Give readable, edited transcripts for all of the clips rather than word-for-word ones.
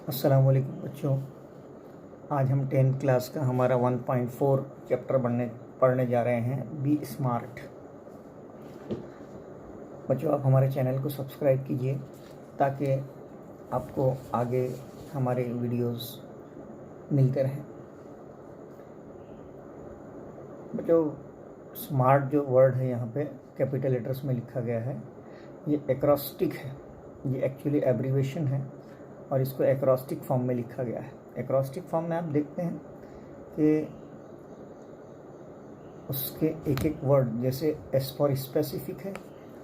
अस्सलाम वालेकुम बच्चों। आज हम 10th क्लास का हमारा 1.4 चैप्टर पढ़ने जा रहे हैं, बी स्मार्ट। बच्चों, आप हमारे चैनल को सब्सक्राइब कीजिए ताकि आपको आगे हमारे वीडियोस मिलते रहें। बच्चों, स्मार्ट जो वर्ड है यहाँ पे कैपिटल लेटर्स में लिखा गया है, ये एक्रोस्टिक है। ये एक्चुअली एब्रीवेशन है और इसको एक्रोस्टिक फॉर्म में लिखा गया है। एक्रोस्टिक फॉर्म में आप देखते हैं कि उसके एक एक वर्ड, जैसे एस फॉर स्पेसिफिक है,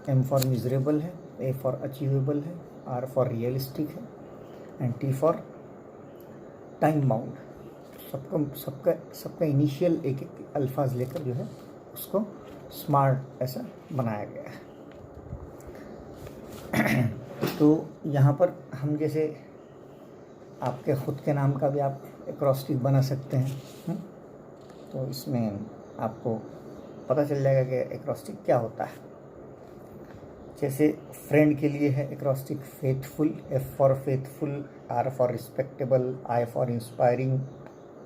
एम फॉर मिजरेबल है, ए फॉर अचीवेबल है, आर फॉर रियलिस्टिक है and T for time bound. सबका इनिशियल एक एक अल्फाज लेकर जो है उसको स्मार्ट ऐसा बनाया गया है। तो यहाँ पर हम जैसे आपके ख़ुद के नाम का भी आप एक्रोस्टिक बना सकते हैं। तो इसमें आपको पता चल जाएगा कि एक्रोस्टिक क्या होता है। जैसे फ्रेंड के लिए है acrostic faithful, F for faithful, R for respectable, I for inspiring,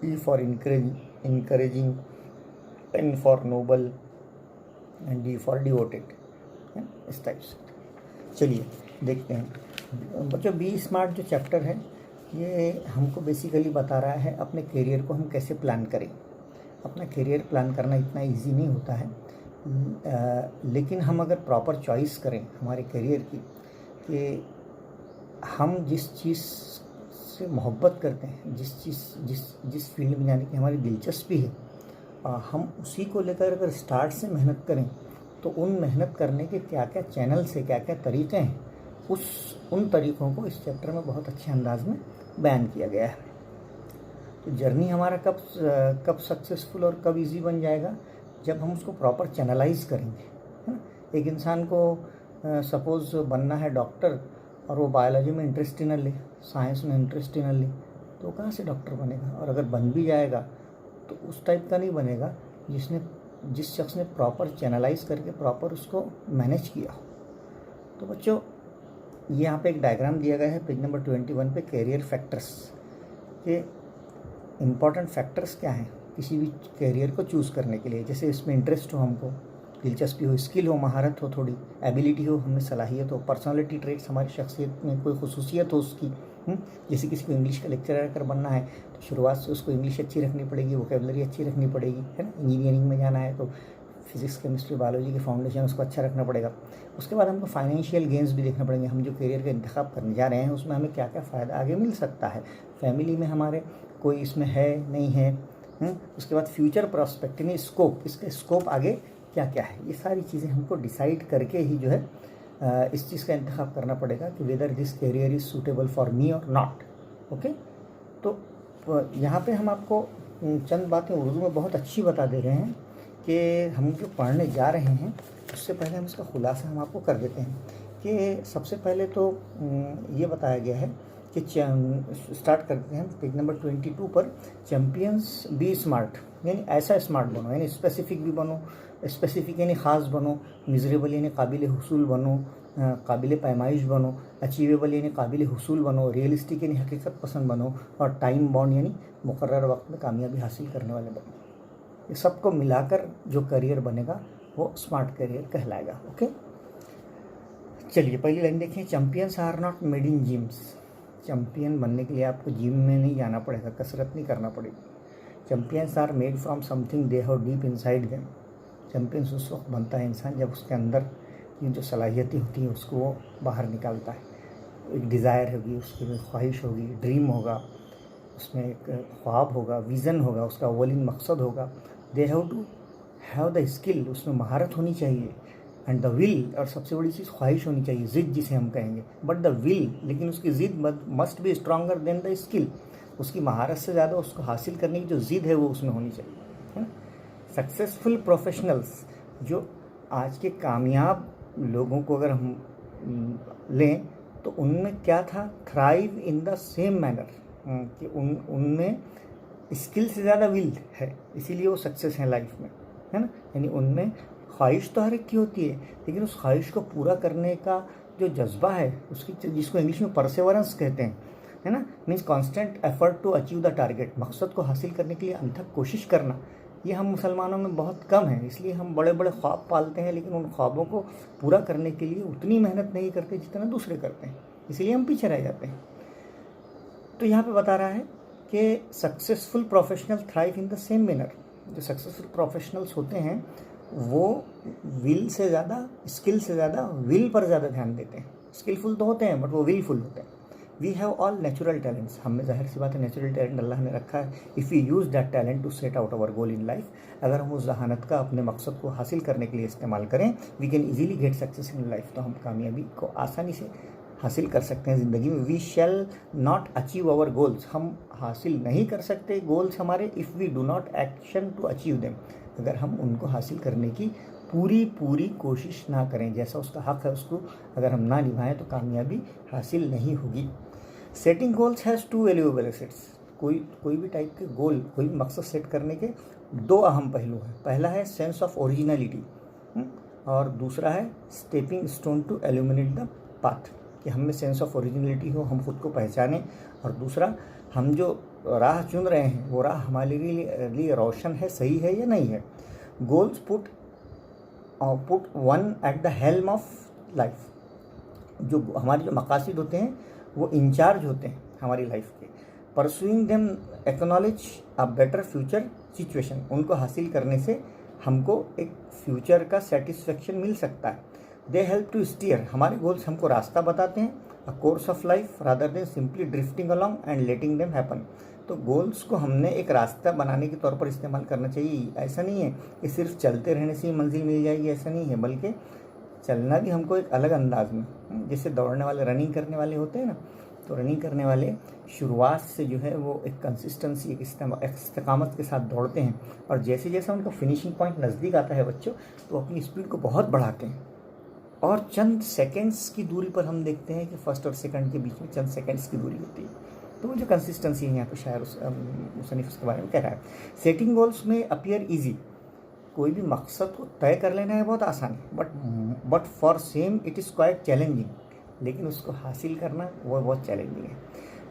E for encouraging, N for noble and D for devoted. इस टाइप से चलिए देखते हैं। बच्चों, बी स्मार्ट जो चैप्टर है ये हमको बेसिकली बता रहा है अपने करियर को हम कैसे प्लान करें। अपना करियर प्लान करना इतना इजी नहीं होता है, लेकिन हम अगर प्रॉपर चॉइस करें हमारे करियर की, कि हम जिस चीज़ से मोहब्बत करते हैं, जिस फील्ड में जाने की हमारी दिलचस्पी है, हम उसी को लेकर अगर स्टार्ट से मेहनत करें तो उन मेहनत करने के क्या क्या चैनल से क्या क्या तरीक़े हैं, उन तरीक़ों को इस चैप्टर में बहुत अच्छे अंदाज में बयान किया गया है। तो जर्नी हमारा कब सक्सेसफुल और कब इजी बन जाएगा, जब हम उसको प्रॉपर चैनलाइज करेंगे, है ना। एक इंसान को सपोज़ बनना है डॉक्टर और वो बायोलॉजी में इंटरेस्ट ही न ले, साइंस में इंटरेस्ट ही न ले, तो कहाँ से डॉक्टर बनेगा। और अगर बन भी जाएगा तो उस टाइप का नहीं बनेगा जिस शख्स ने प्रॉपर चैनलाइज करके प्रॉपर उसको मैनेज किया हो। तो बच्चों, यहाँ पे एक डायग्राम दिया गया है पेज नंबर 21 पे, कैरियर फैक्टर्स के इम्पॉर्टेंट फैक्टर्स क्या हैं किसी भी कैरियर को चूज़ करने के लिए। जैसे इसमें इंटरेस्ट हो, हमको दिलचस्पी हो, स्किल हो, महारत हो, थोड़ी एबिलिटी हो, हमें सलाहियत हो, पर्सनालिटी ट्रेट्स, हमारी शख्सियत में कोई खुसूसियत हो उसकी। जैसे किसी को इंग्लिश का लेक्चरर अगर बनना है तो शुरुआत से उसको इंग्लिश अच्छी रखनी पड़ेगी, वोकेबलरी अच्छी रखनी पड़ेगी, है ना। इंजीनियरिंग में जाना है तो फिजिक्स, केमिस्ट्री, बायोलॉजी के फाउंडेशन उसको अच्छा रखना पड़ेगा। उसके बाद हमको फाइनेंशियल गेन्स भी देखना पड़ेंगे। हम जो करियर का इंतखाब करने जा रहे हैं उसमें हमें क्या क्या फ़ायदा आगे मिल सकता है, फैमिली में हमारे कोई इसमें है नहीं है। उसके बाद फ्यूचर प्रॉस्पेक्ट यानी स्कोप, इसका स्कोप आगे क्या क्या है, ये सारी चीज़ें हमको डिसाइड करके ही जो है इस चीज़ का इंतखाब करना पड़ेगा कि whether this career is suitable for me और नॉट। ओके, तो यहाँ पे हम आपको चंद बातें उर्दू में बहुत अच्छी बता दे रहे हैं कि हम जो पढ़ने जा रहे हैं उससे पहले हम इसका खुलासा हम आपको कर देते हैं कि सबसे पहले तो ये बताया गया है कि स्टार्ट करते हैं पेज नंबर 22 पर। चैम्पियंस बी स्मार्ट यानी ऐसा स्मार्ट बनो, यानी स्पेसिफिक भी बनो, स्पेसिफिक यानी ख़ास बनो, मिजरेबल यानी काबिल हुसूल बनो, काबिल पैमाइश बनो, अचीवेबल यानी काबिल हुसूल बनो, रियलिस्टिक यानी हकीकत पसंद बनो, और टाइम बाउंड यानी मुकर्रर वक्त में कामयाबी हासिल करने वाले बनो। ये सबको मिलाकर जो करियर बनेगा वो स्मार्ट करियर कहलाएगा। ओके, चलिए पहली लाइन देखिए। Champions are not made in gyms. Champion बनने के लिए आपको जिम में नहीं जाना पड़ेगा, कसरत नहीं करना पड़ेगी। Champions are made from something they have deep inside them. Champions उस वक्त बनता है इंसान जब उसके अंदर ये जो सलाहियतें होती हैं उसको वो बाहर निकालता है। एक डिज़ायर होगी, उसके में ख्वाहिश होगी, ड्रीम होगा, उसमें एक ख्वाब होगा, विज़न होगा, उसका अव्वलिन मकसद होगा। They have to have the skill, उसमें महारत होनी चाहिए, एंड द विल, और सबसे बड़ी चीज़ ख्वाहिश होनी चाहिए, ज़िद जिसे हम कहेंगे। बट द विल, लेकिन उसकी ज़िद must be stronger than the skill. उसकी महारत से ज़्यादा उसको हासिल करने की जो ज़िद है वो उसमें होनी चाहिए, है ना। सक्सेसफुल प्रोफेशनल्स, जो आज के कामयाब लोगों को अगर हम लें तो उनमें क्या था, thrive in the same manner, कि उनमें स्किल से ज़्यादा विल है, इसीलिए वो सक्सेस हैं लाइफ में, है ना। यानी उनमें ख्वाहिश तो हर एक की होती है, लेकिन उस ख्वाहिश को पूरा करने का जो जज्बा है उसकी, जिसको इंग्लिश में परसेवरेंस कहते हैं, है ना, means constant effort to achieve the target, मकसद को हासिल करने के लिए अनथक कोशिश करना। ये हम मुसलमानों में बहुत कम है, इसलिए हम बड़े बड़े ख्वाब पालते हैं लेकिन उन ख्वाबों को पूरा करने के लिए उतनी मेहनत नहीं करते जितना दूसरे करते हैं, इसीलिए हम पीछे रह जाते हैं। तो यहाँ पे बता रहा है कि successful professional thrive in the same manner. जो सक्सेसफुल प्रोफेशनल्स होते हैं वो विल से ज़्यादा, स्किल से ज़्यादा विल पर ज़्यादा ध्यान देते हैं। स्किलफुल तो होते हैं बट वो विलफुल होते हैं। We have all natural talents, हमें जाहिर सी बात है नेचुरल टैलेंट अल्लाह ने रखा है। If you use that talent to set out our goal in life, अगर हम उस जहानत का अपने मकसद को हासिल करने के लिए इस्तेमाल करें, we can easily get success in life, तो हम कामयाबी को आसानी से हासिल कर सकते हैं ज़िंदगी में। We shall not achieve our goals, हम हासिल नहीं कर सकते गोल्स हमारे, if we do not action to achieve them, अगर हम उनको हासिल करने की पूरी कोशिश ना करें, जैसा उसका हक़ है उसको अगर हम ना निभाएं तो कामयाबी हासिल नहीं होगी। Setting goals has to valuable assets, कोई भी टाइप के गोल, कोई भी मकसद सेट करने के दो अहम पहलू हैं। पहला है सेंस ऑफ ओरिजिनलिटी और दूसरा है stepping stone to illuminate the path, कि हम में सेंस ऑफ ओरिजिनलिटी हो, हम खुद को पहचानें, और दूसरा हम जो राह चुन रहे हैं वो राह हमारे लिए रोशन है, सही है या नहीं है। Goals put one at the helm of life, जो हमारे जो मकासद होते हैं वो इंचार्ज होते हैं हमारी लाइफ के। Pursuing them acknowledge a better future situation, उनको हासिल करने से हमको एक फ्यूचर का सेटिस्फेक्शन मिल सकता है। दे हेल्प टू स्टीयर, हमारे गोल्स हमको रास्ता बताते हैं, a course of life rather than simply drifting along and letting them happen. तो गोल्स को हमने एक रास्ता बनाने के तौर पर इस्तेमाल करना चाहिए। ऐसा नहीं है कि सिर्फ चलते रहने से ही मंजिल मिल जाएगी, ऐसा नहीं है, बल्कि चलना भी हमको एक अलग अंदाज में, जैसे दौड़ने वाले, रनिंग करने वाले होते हैं ना, तो रनिंग करने वाले शुरुआत से जो है वो एक कंसिस्टेंसी, एक इस्तेकामत के साथ दौड़ते हैं, और जैसे जैसे उनका फिनिशिंग पॉइंट नज़दीक आता है बच्चों, तो अपनी स्पीड को बहुत बढ़ाते हैं, और चंद सेकेंड्स की दूरी पर हम देखते हैं कि फर्स्ट और सेकंड के बीच में चंद सेकेंड्स की दूरी होती है। तो वो जो कंसिस्टेंसी है यहाँ पे शायर मुसन्निफ उसके बारे में कह रहा है। सेटिंग गोल्स में अपीयर ईजी, कोई भी मकसद को तय कर लेना है बहुत आसान है, but for same it is quite challenging, लेकिन उसको हासिल करना वो बहुत चैलेंजिंग है।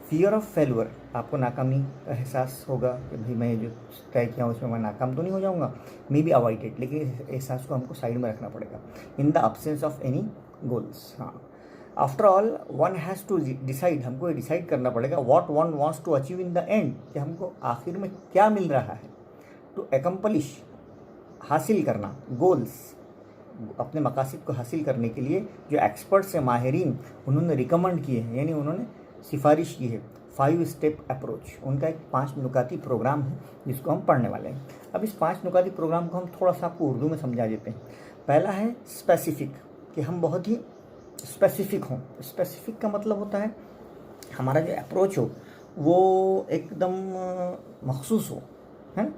फियर ऑफ फेलुअर, आपको नाकामी का एहसास होगा कि भाई मैं जो तय किया उसमें मैं नाकाम तो नहीं हो जाऊंगा, मे बी अवॉइडेड, लेकिन एहसास को हमको साइड में रखना पड़ेगा। In the absence of any goals, हाँ, after all one has to decide, हमको ये डिसाइड करना पड़ेगा what one wants to achieve in the end, कि हमको आखिर में क्या मिल रहा है। टू एकम्पलिश, हासिल करना, गोल्स, अपने मकासद को हासिल करने के लिए जो एक्सपर्ट्स हैं, माहिरीन, उन्होंने रिकमेंड किए हैं, यानी उन्होंने सिफारिश की है 5 स्टेप अप्रोच, उनका एक 5 नुकाती प्रोग्राम है जिसको हम पढ़ने वाले हैं। अब इस 5 नुकाती प्रोग्राम को हम थोड़ा सा आपको उर्दू में समझा देते हैं। पहला है स्पेसिफिक, कि हम बहुत ही स्पेसिफिक हों। स्पेसिफिक का मतलब होता है हमारा जो अप्रोच हो वो एकदम मखसूस हो, है।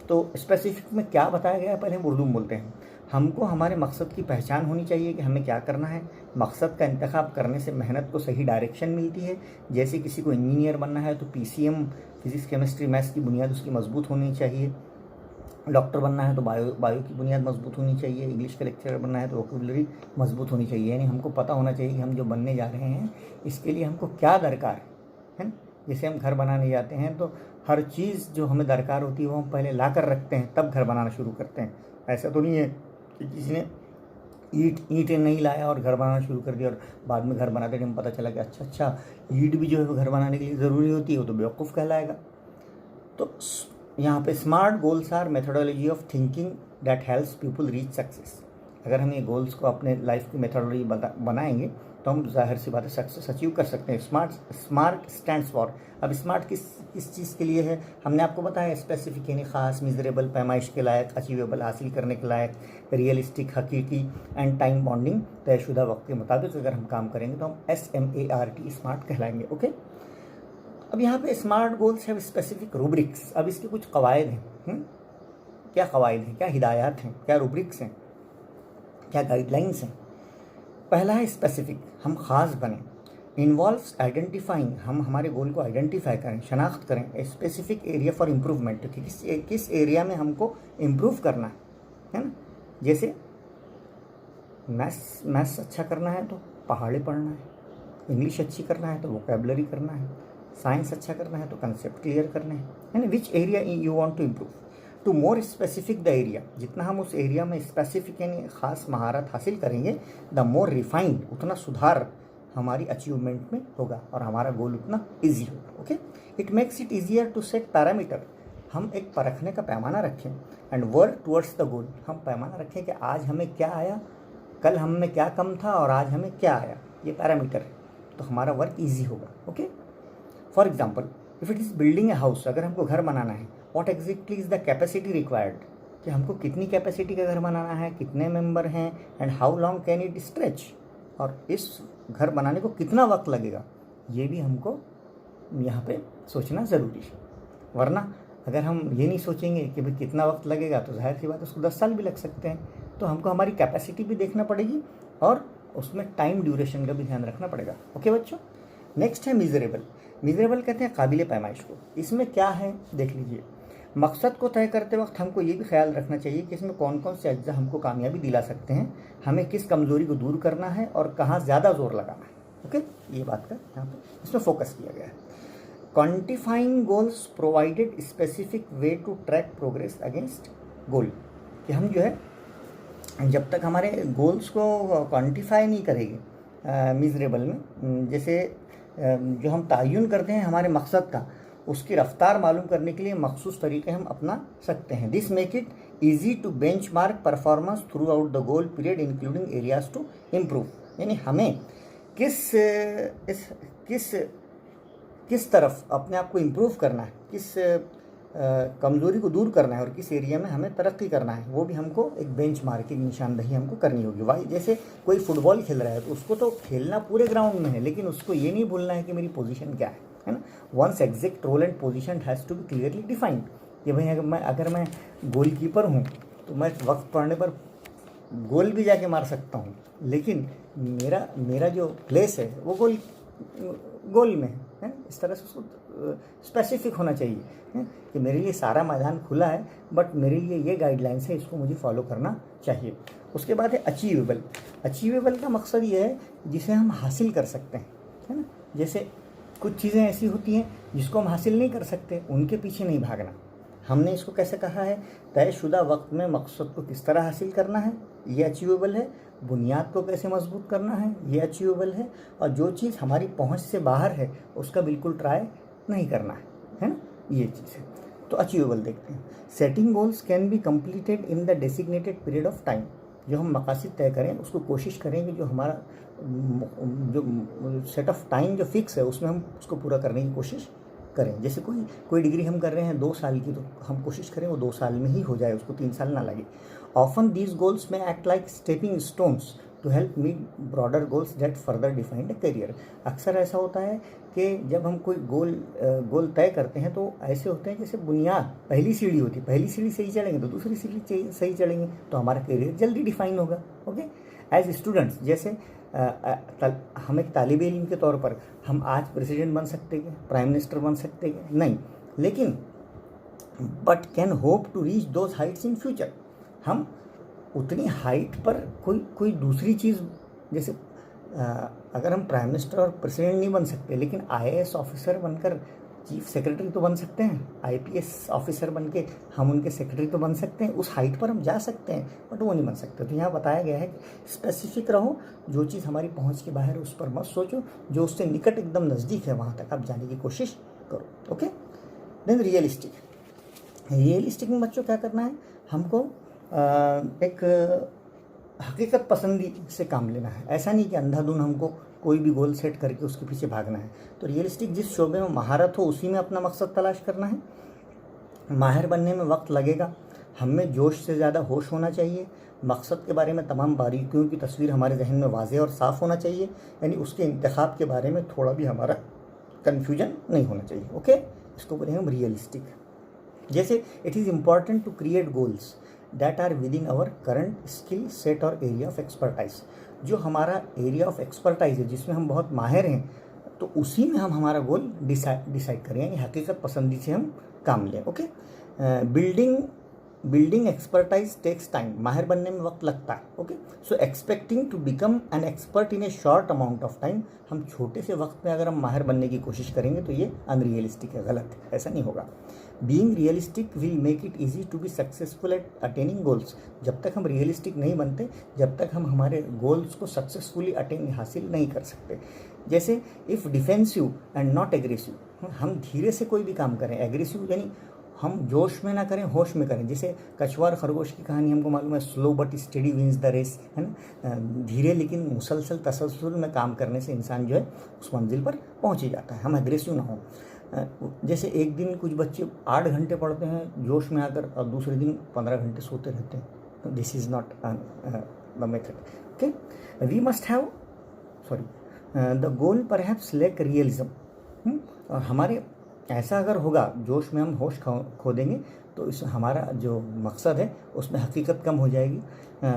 तो स्पेसिफिक में क्या बताया गया है, पहले हम उर्दू में बोलते हैं। हमको हमारे मकसद की पहचान होनी चाहिए कि हमें क्या करना है। मकसद का इंतखाब करने से मेहनत को सही डायरेक्शन मिलती है। जैसे किसी को इंजीनियर बनना है तो पीसीएम, फिजिक्स केमिस्ट्री मैथ्स की बुनियाद उसकी मजबूत होनी चाहिए। डॉक्टर बनना है तो बायो की बुनियाद मजबूत होनी चाहिए। इंग्लिश का लेक्चरर बनना है तो वोकेबुलरी मजबूत होनी चाहिए। यानी हमको पता होना चाहिए कि हम जो बनने जा रहे हैं इसके लिए हमको क्या दरकार है ना। जैसे हम घर बनाने जाते हैं तो हर चीज़ जो हमें दरकार होती है वो हम पहले ला कर रखते हैं, तब घर बनाना शुरू करते हैं। ऐसा तो नहीं है कि किसी ने ईंटें नहीं लाया और घर बनाना शुरू कर दिया और बाद में घर बनाते टाइम पता चला कि अच्छा ईंट भी जो है वो घर बनाने के लिए ज़रूरी होती है, वो तो बेवकूफ़ कहलाएगा। तो यहाँ पे smart goals are methodology of thinking that helps people reach success. अगर हम ये गोल्स को अपने लाइफ की मेथोडोलॉजी बनाएंगे तो हम जाहिर सी बात है सक्सेस अचीव कर सकते हैं। स्मार्ट स्टैंड्स फॉर, अब स्मार्ट किस चीज़ के लिए है, हमने आपको बताया स्पेसिफिक यानी ख़ास, मिजरेबल पैमाइश के लायक, अचीवेबल हासिल करने के लायक, रियलिस्टिक हकीकी, एंड टाइम बॉन्डिंग तयशुदा वक्त के मुताबिक अगर हम काम करेंगे तो हम SMART स्मार्ट कहलाएंगे। ओके, अब यहाँ पे स्मार्ट गोल्स है स्पेसिफिक रूब्रिक्स। अब इसके कुछ कवायद हैं। क्या कवायद हैं, क्या हिदायत हैं, क्या रूब्रिक्स हैं, क्या गाइडलाइंस हैं। पहला है स्पेसिफिक, हम ख़ास बने। इन्वॉल्व्स आइडेंटिफाइंग, हम हमारे गोल को आइडेंटिफाई करें, शनाख्त करें। A specific area for improvement, किस एरिया में हमको इम्प्रूव करना है ना। जैसे मैथ्स अच्छा करना है तो पहाड़ी पढ़ना है, इंग्लिश अच्छी करना है तो वोकेबलरी करना है, साइंस अच्छा करना है तो कंसेप्ट क्लियर करने हैं, है ना। Which area you want to improve, to more specific the area, जितना हम उस एरिया में स्पेसिफिक यानी खास महारत हासिल करेंगे, द मोर रिफाइंड, उतना सुधार हमारी अचीवमेंट में होगा और हमारा गोल उतना ईजी होगा। Okay, it makes it easier to set parameter, हम एक परखने का पैमाना रखें, and work towards the goal, हम पैमाना रखें कि आज हमें क्या आया, कल हम में क्या कम था और आज हमें क्या आया, ये पैरामीटर है, तो हमारा वर्क ईजी होगा। Okay, for example if it is building a house, अगर हमको घर बनाना है, what exactly is the capacity required, कि हमको कितनी कैपेसिटी का घर बनाना है, कितने मेंबर हैं, and how long can it stretch, और इस घर बनाने को कितना वक्त लगेगा, ये भी हमको यहाँ पे सोचना ज़रूरी है। वरना अगर हम ये नहीं सोचेंगे कि भाई कितना वक्त लगेगा, तो जाहिर सी बात है उसको 10 साल भी लग सकते हैं। तो हमको हमारी कैपेसिटी भी देखना पड़ेगी और उसमें टाइम ड्यूरेशन का भी ध्यान रखना पड़ेगा। ओके बच्चों, नेक्स्ट है मिजरेबल। मिजरेबल कहते हैं काबिल पैमाइश को। इसमें क्या है देख लीजिए, मकसद को तय करते वक्त हमको ये भी ख्याल रखना चाहिए कि इसमें कौन कौन से अज्जा हमको कामयाबी दिला सकते हैं, हमें किस कमज़ोरी को दूर करना है और कहाँ ज़्यादा जोर लगाना है। ओके, ये बात का यहाँ पर इसमें फोकस किया गया है। Quantifying goals provided specific way to track progress against goal, कि हम जो है जब तक हमारे गोल्स को क्वान्टिफाई नहीं करेंगे मिजरेबल में, जैसे जो हम तयन करते हैं हमारे मकसद का, उसकी रफ्तार मालूम करने के लिए मखसूस तरीके हम अपना सकते हैं। This make it easy to benchmark performance throughout the goal period including areas to improve, यानी हमें किस तरफ अपने आप को इम्प्रूव करना है, किस कमज़ोरी को दूर करना है और किस एरिया में हमें तरक्की करना है, वो भी हमको एक बेंच मार्किंग निशानदही हमको करनी होगी। वाई जैसे कोई फुटबॉल खेल रहा है तो उसको तो खेलना पूरे ग्राउंड में है, लेकिन उसको ये नहीं भूलना है कि मेरी पोजीशन क्या है ना। Once exact role and position has to be clearly defined, कि भाई अगर मैं गोलकीपर हूँ तो मैं वक्त पड़ने पर गोल भी जाके मार सकता हूँ, लेकिन मेरा जो प्लेस है वो गोल में है। इस तरह से उसको स्पेसिफिक होना चाहिए है कि मेरे लिए सारा मैदान खुला है, बट मेरे लिए ये गाइडलाइंस है, इसको मुझे फॉलो करना चाहिए। उसके बाद है अचीवेबल। अचीवेबल का मकसद ये है जिसे हम हासिल कर सकते हैं, है ना। जैसे कुछ चीज़ें ऐसी होती हैं जिसको हम हासिल नहीं कर सकते, उनके पीछे नहीं भागना। हमने इसको कैसे कहा है, तयशुदा वक्त में मकसद को किस तरह हासिल करना है, ये अचीवेबल है। बुनियाद को कैसे मजबूत करना है, ये अचीवेबल है। और जो चीज़ हमारी पहुंच से बाहर है उसका बिल्कुल ट्राई नहीं करना है ना, ये चीज़ है। तो अचीवेबल देखते हैं। Setting goals can be completed in the designated period of time. जो हम मकासद तय करें उसको कोशिश करें कि जो हमारा जो सेट ऑफ टाइम जो फिक्स है उसमें हम उसको पूरा करने की कोशिश करें। जैसे कोई डिग्री हम कर रहे हैं 2 साल की, तो हम कोशिश करें वो 2 साल में ही हो जाए, उसको 3 साल ना लगे। Often these goals may act like stepping stones to help meet broader goals that further defined a career. अक्सर ऐसा होता है कि जब हम कोई गोल तय करते हैं तो ऐसे होते हैं जैसे बुनियाद पहली सीढ़ी होती है, पहली सीढ़ी सही चलेंगे तो दूसरी सीढ़ी सही चलेंगे, तो हमारा करियर जल्दी डिफाइन होगा। ओके, एज स्टूडेंट्स, जैसे हम एक तालिब इल्म के तौर पर हम आज प्रेसिडेंट बन सकते हैं, प्राइम मिनिस्टर बन सकते हैं नहीं, लेकिन but can hope to reach those heights in future. हम उतनी हाइट पर कोई दूसरी चीज़, जैसे अगर हम प्राइम मिनिस्टर और प्रेसिडेंट नहीं बन सकते, लेकिन IAS ऑफिसर बनकर चीफ सेक्रेटरी तो बन सकते हैं, IPS ऑफिसर बन के हम उनके सेक्रेटरी तो बन सकते हैं, उस हाइट पर हम जा सकते हैं, बट वो नहीं बन सकते। तो यहाँ बताया गया है कि स्पेसिफिक रहो, जो चीज़ हमारी पहुँच के बाहर है उस पर मत सोचो, जो उससे निकट एकदम नज़दीक है वहाँ तक आप जाने की कोशिश करो। ओके, देन रियलिस्टिक में बच्चों क्या करना है, हमको एक हकीकत पसंदी से काम लेना है। ऐसा नहीं कि अंधाधुन हमको कोई भी गोल सेट करके उसके पीछे भागना है। तो रियलिस्टिक जिस शोबे में महारत हो उसी में अपना मकसद तलाश करना है। माहिर बनने में वक्त लगेगा, हम में जोश से ज़्यादा होश होना चाहिए। मकसद के बारे में तमाम बारीकियों की तस्वीर हमारे जहन में वाज़ेह और साफ़ होना चाहिए, यानी उसके इंतखाब के बारे में थोड़ा भी हमारा कन्फ्यूजन नहीं होना चाहिए। ओके, इसको बोले हम रियलिस्टिक। जैसे it is important to create goals that are within our current skill set और एरिया ऑफ एक्सपर्टाइज। जो हमारा एरिया ऑफ एक्सपर्टाइज है, जिसमें हम बहुत माहिर हैं, तो उसी में हम हमारा गोल डिसाइड करें, यानी हकीकत पसंदी से हम काम लें। Okay, building building expertise takes time, माहिर बनने में वक्त लगता है। Okay, so expecting to become an expert in a short amount of time, हम छोटे से वक्त में अगर हम माहिर बनने की कोशिश करेंगे तो ये अनरियलिस्टिक है, गलत है, ऐसा नहीं होगा। Being realistic will make it easy to be successful at attaining goals, जब तक हम रियलिस्टिक नहीं बनते, जब तक हम हमारे गोल्स को सक्सेसफुली हासिल नहीं कर सकते। जैसे if defensive and not aggressive, हम धीरे से कोई भी काम करें, एग्रेसिव यानी हम जोश में ना करें, होश में करें। जैसे कछुआ और खरगोश की कहानी हमको मालूम है, slow but steady wins the race, है ना। धीरे लेकिन मुसलसल तसलसल में काम करने से इंसान जो है उस मंजिल पर पहुंच ही जाता है, हम एग्रेसिव ना हो। जैसे एक दिन कुछ बच्चे 8 घंटे पढ़ते हैं जोश में आकर, और दूसरे दिन 15 घंटे सोते रहते हैं, तो this is not the method. Okay, we must have the goal perhaps lack realism, और हमारे ऐसा अगर होगा, जोश में हम होश खो देंगे तो इस हमारा जो मकसद है उसमें हकीकत कम हो जाएगी।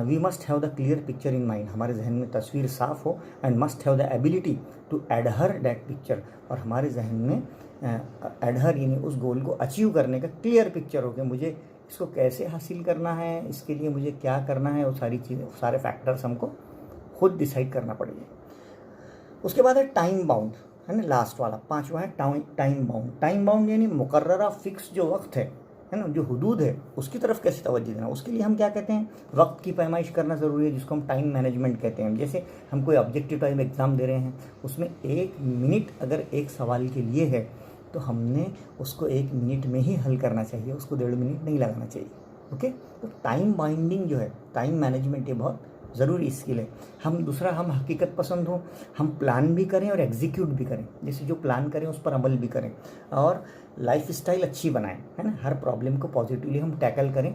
We must have the clear picture in mind, हमारे जहन में तस्वीर साफ हो, and must have the ability to adhere that picture, और हमारे जहन में एडहर यानी उस गोल को अचीव करने का क्लियर पिक्चर हो कि मुझे इसको कैसे हासिल करना है, इसके लिए मुझे क्या करना है, वो सारी चीज़ें, सारे फैक्टर्स हमको खुद डिसाइड करना पड़ेगा। उसके बाद है टाइम बाउंड, है ना, लास्ट वाला 5वां है टाइम बाउंड। टाइम बाउंड यानी मुकर्ररा फिक्स जो वक्त है ना, जो हुदूद है, उसकी तरफ कैसे तवज्जो देना। उसके लिए हम क्या कहते हैं, वक्त की पैमाइश करना ज़रूरी है, जिसको हम टाइम मैनेजमेंट कहते हैं। जैसे हम कोई ऑब्जेक्टिव टाइम एग्ज़ाम दे रहे हैं, उसमें 1 मिनट अगर एक सवाल के लिए है तो हमने उसको 1 मिनट में ही हल करना चाहिए, उसको 1.5 मिनट नहीं लगाना चाहिए। ओके, तो टाइम बाइंडिंग जो है, टाइम मैनेजमेंट, ये बहुत ज़रूरी स्किल है। हम हकीकत पसंद हो, हम प्लान भी करें और एग्जीक्यूट भी करें। जैसे जो प्लान करें उस पर अमल भी करें, और लाइफ स्टाइल अच्छी बनाएं, है ना। हर प्रॉब्लम को पॉजिटिवली हम टैकल करें।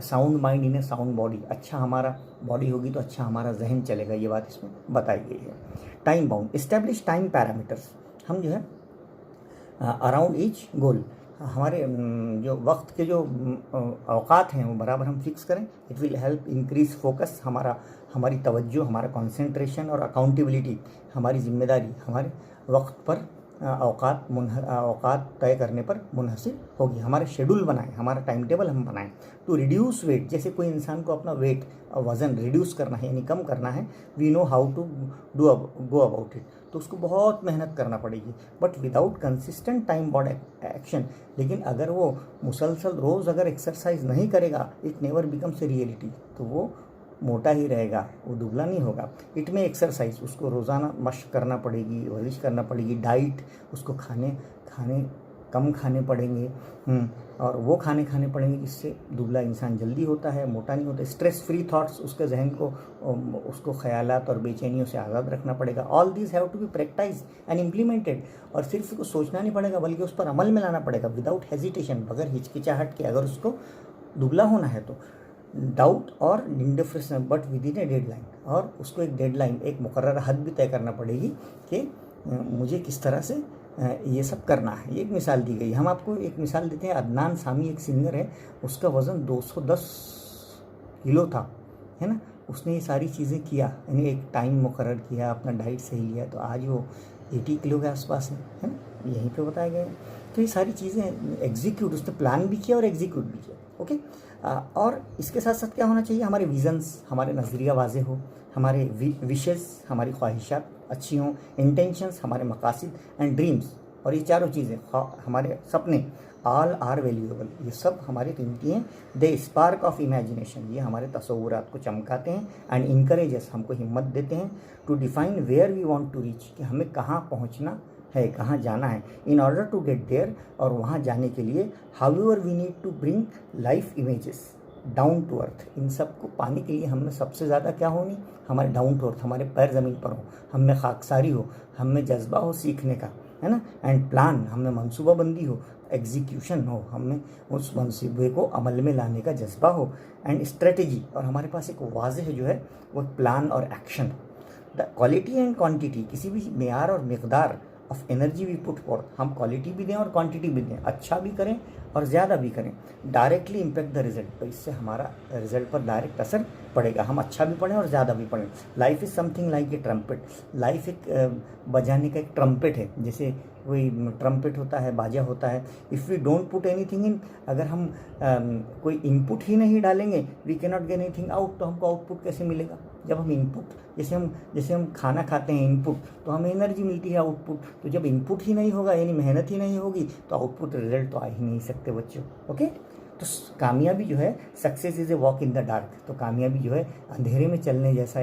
Sound mind in A sound body, अच्छा हमारा बॉडी होगी तो अच्छा हमारा जहन चलेगा, ये बात इसमें बताई गई है। Time bound, establish time parameters, हम जो है अराउंड ईच गोल, हमारे जो वक्त के जो औकात हैं वो बराबर हम फिक्स करें। It will help increase focus, हमारी तवज्जो, हमारा कंसंट्रेशन और अकाउंटेबिलिटी, हमारी जिम्मेदारी हमारे वक्त पर औकात तय करने पर मुनहसिर होगी। हमारे शेड्यूल बनाएं, हमारा टाइम टेबल हम बनाएं। टू रिड्यूस वेट, जैसे कोई इंसान को अपना वेट, वज़न रिड्यूस करना है यानी कम करना है, we know how to go about it, तो उसको बहुत मेहनत करना पड़ेगी, but without consistent time bound action. लेकिन अगर वो मुसलसल रोज़ अगर एक्सरसाइज नहीं करेगा, it never becomes a reality, तो वो मोटा ही रहेगा, वो दुबला नहीं होगा। इट में एक्सरसाइज, उसको रोज़ाना मशक करना पड़ेगी, वर्जिश करना पड़ेगी। डाइट, उसको खाने कम खाने पड़ेंगे, और वो खाने पड़ेंगे जिससे दुबला इंसान जल्दी होता है, मोटा नहीं होता। स्ट्रेस फ्री थॉट्स, उसके जहन को, उसको ख्यालात और बेचैनियों से आज़ाद रखना पड़ेगा। All this have to be practise and implemented, और सिर्फ उसको सोचना नहीं पड़ेगा बल्कि उस पर अमल में लाना पड़ेगा, विदाउट हेजिटेशन, बगैर हिचकिचाहट के। अगर उसको दुबला होना है तो डाउट और indifference, but with in A deadline, और उसको एक डेडलाइन, एक मुकर्रर हद भी तय करना पड़ेगी कि मुझे किस तरह से ये सब करना है। ये एक मिसाल दी गई। हम आपको एक मिसाल देते हैं। अदनान सामी एक सिंगर है, उसका वज़न 210 किलो था, है ना। उसने ये सारी चीज़ें किया, यानी एक टाइम मुकर्रर किया, अपना डाइट सही लिया, तो आज वो 80 किलो के आसपास है ना, यहीं पे बताया गया है। तो ये सारी चीज़ें एग्जीक्यूट, उसने प्लान भी किया और एग्जीक्यूट भी किया। ओके, और इसके साथ साथ क्या होना चाहिए, हमारे विजन्स, हमारे नज़रिया वाज़े हो, हमारे विशेज़, हमारी ख्वाहिशात अच्छी हों, इंटेंशंस, हमारे मकासद, एंड ड्रीम्स, और ये चारों चीज़ें, हमारे सपने, ऑल आर वैल्यूएबल, ये सब हमारे कीमती हैं। दे स्पार्क ऑफ इमेजिनेशन, ये हमारे तसव्वुरात को चमकाते हैं। एंड इनकरेजेस, हमको हिम्मत देते हैं। To define where we want to reach, कि हमें कहाँ पहुँचना है, कहाँ जाना है। In order to get there, और वहाँ जाने के लिए however we need to bring life images down to earth. इन सब को पाने के लिए हमें सबसे ज़्यादा क्या होनी, हमारे डाउन टू अर्थ, हमारे पैर ज़मीन पर हो, हम में खाकसारी हो, हम में जज्बा हो सीखने का, है ना। एंड प्लान, हमें मनसूबाबंदी हो, एग्जीक्यूशन हो, हमें उस मनसूबे को अमल में लाने का जज्बा हो। एंड स्ट्रेटेजी, और हमारे पास एक वाज़ेह जो है वो प्लान और action. The quality and quantity, किसी भी मेयार और मिकदार of energy we put for, हम क्वालिटी भी दें और क्वांटिटी भी दें, अच्छा भी करें और ज़्यादा भी करें। डायरेक्टली इम्पैक्ट द रिजल्ट, तो इससे हमारा रिजल्ट पर डायरेक्ट असर पड़ेगा, हम अच्छा भी पढ़ें और ज़्यादा भी पढ़ें। Life is something like a trumpet, life एक बजाने का एक ट्रम्पेट है। जैसे कोई ट्रम्पेट होता है, बाजा होता है। If we don't put anything in, अगर हम कोई इनपुट ही नहीं डालेंगे, we can not get anything out, तो हमको आउटपुट कैसे मिलेगा? जब हम इनपुट, जैसे हम खाना खाते हैं इनपुट, तो हमें एनर्जी मिलती है आउटपुट। तो जब इनपुट ही नहीं होगा, यानी मेहनत ही नहीं होगी, तो आउटपुट रिजल्ट तो आ ही नहीं सकते बच्चों। ओके, तो कामयाबी जो है, success is a walk in the dark, तो कामयाबी जो है अंधेरे में चलने जैसा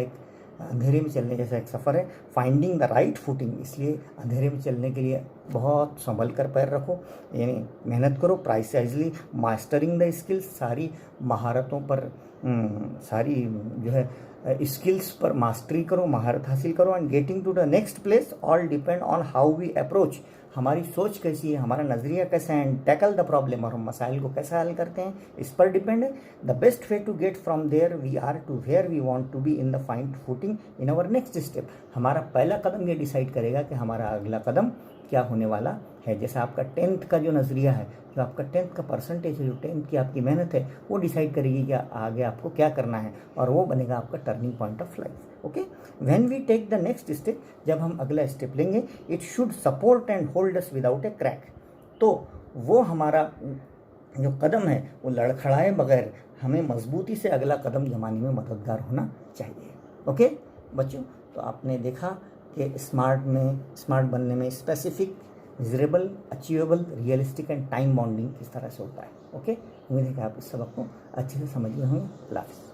एक सफ़र है। फाइंडिंग द राइट फुटिंग, इसलिए अंधेरे में चलने के लिए बहुत संभल कर पैर रखो, यानी मेहनत करो प्रिसाइजली, मास्टरिंग द स्किल्स, सारी महारतों पर सारी जो है स्किल्स पर मास्टरी करो, महारत हासिल करो। And getting to the next place all depend on how we approach, हमारी सोच कैसी है, हमारा नज़रिया कैसा है, एंड टैकल द प्रॉब्लम, और हम मसाइल को कैसा हल करते हैं, इस पर डिपेंड है। The best way to get from there we are to where we want to be in the find footing in our next step. हमारा पहला कदम ये डिसाइड करेगा कि हमारा अगला कदम क्या होने वाला है। जैसा आपका 10th का जो नज़रिया है, जो आपका 10th का परसेंटेज है, जो 10th की आपकी मेहनत है, वो डिसाइड करेगी कि आगे आपको क्या करना है, और वो बनेगा आपका turning point of life. Okay, when we take the next step, जब हम अगला स्टेप लेंगे, it should support and hold us without a crack, तो वो हमारा जो कदम है वो लड़खड़ाए बगैर हमें मजबूती से अगला कदम जमाने में मददगार होना चाहिए। ओके बच्चों, तो आपने देखा कि स्मार्ट बनने में specific, measurable, achievable, realistic and time bounding किस तरह से होता है। ओके, उम्मीद है कि आप इस सबक को अच्छे से समझ गए होंगे। अल्लाह हाफ़िज़।